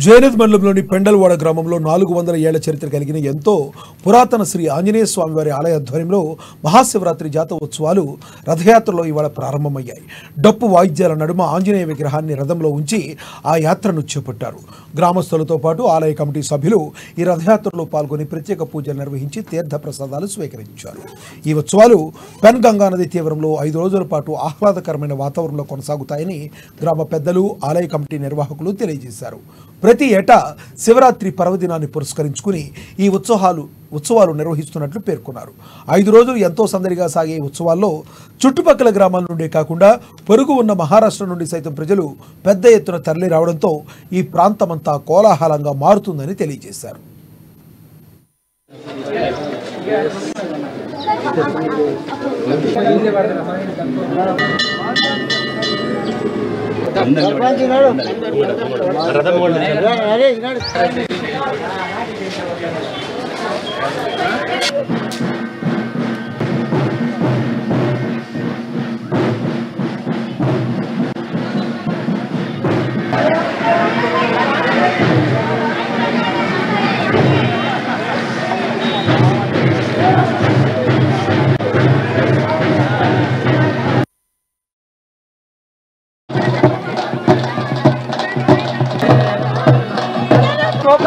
జైనద్ మండలంలోని పెండల్వాడ గ్రామంలో 400 ఏళ్ల చరిత్ర కలిగిన ఎంతో పురాతన శ్రీ ఆంజనేయ స్వామివారి ఆలయ ఆధ్వర్యంలో మహాశివరాత్రి జాతర ఉత్సవాలు రథయాత్రలో ఇవాళ ప్రారంభమయ్యాయి. డప్పు వాయిద్యాల నడుమ ఆంజనేయ విగ్రహాన్ని రథంలో ఉంచి ఆ యాత్రను చేపట్టారు. గ్రామస్తులతో పాటు ఆలయ కమిటీ సభ్యులు ఈ రథయాత్రలో పాల్గొని ప్రత్యేక పూజలు నిర్వహించి తీర్థ ప్రసాదాలు స్వీకరించారు. ఈ ఉత్సవాలు పెన్ గంగా నది తీవ్రంలో 5 రోజుల పాటు ఆహ్లాదకరమైన వాతావరణంలో కొనసాగుతాయని గ్రామ పెద్దలు, ఆలయ కమిటీ నిర్వాహకులు తెలియజేశారు. ప్రతి ఏటా శివరాత్రి పర్వదినాన్ని పురస్కరించుకుని ఈ ఉత్సవాలు నిర్వహిస్తున్నట్లు పేర్కొన్నారు. 5 రోజులు ఎంతో సందడిగా సాగే ఉత్సవాల్లో చుట్టుపక్కల గ్రామాల నుండే కాకుండా పొరుగు ఉన్న మహారాష్ట్ర నుండి సైతం ప్రజలు పెద్ద ఎత్తున తరలి రావడంతో ఈ ప్రాంతమంతా కోలాహలంగా మారుతుందని తెలియజేశారు.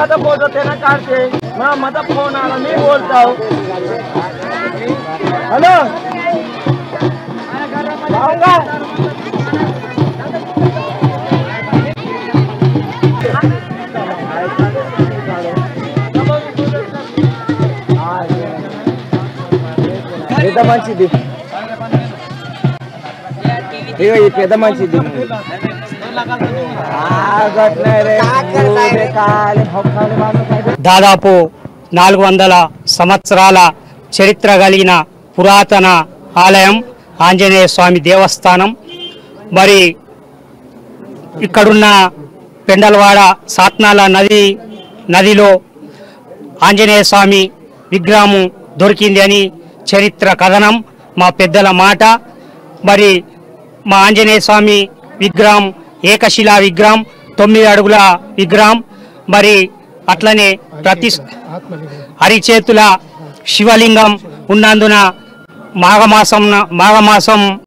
तो फोटो तेरा काटते मैं मतलब फोन आ रहा नहीं बोलता हूँ. हेलो आऊंगा పెద్ద మంచిది ఇగో ఈ పెద్ద మంచిది దాదాపు 400 సంవత్సరాల చరిత్ర కలిగిన పురాతన ఆలయం ఆంజనేయ స్వామి దేవస్థానం. మరి ఇక్కడున్న పెండల్వాడ సాత్నాల నదిలో ఆంజనేయ స్వామి విగ్రహం దొరికింది అని చరిత్ర కథనం, మా పెద్దల మాట. మరి మా ఆంజనేయ స్వామి విగ్రహం ఏకశిలా విగ్రహం, 9 అడుగుల విగ్రహం. మరి అట్లనే ప్రతి అరిచేతుల శివలింగం ఉన్నందున మాఘమాసం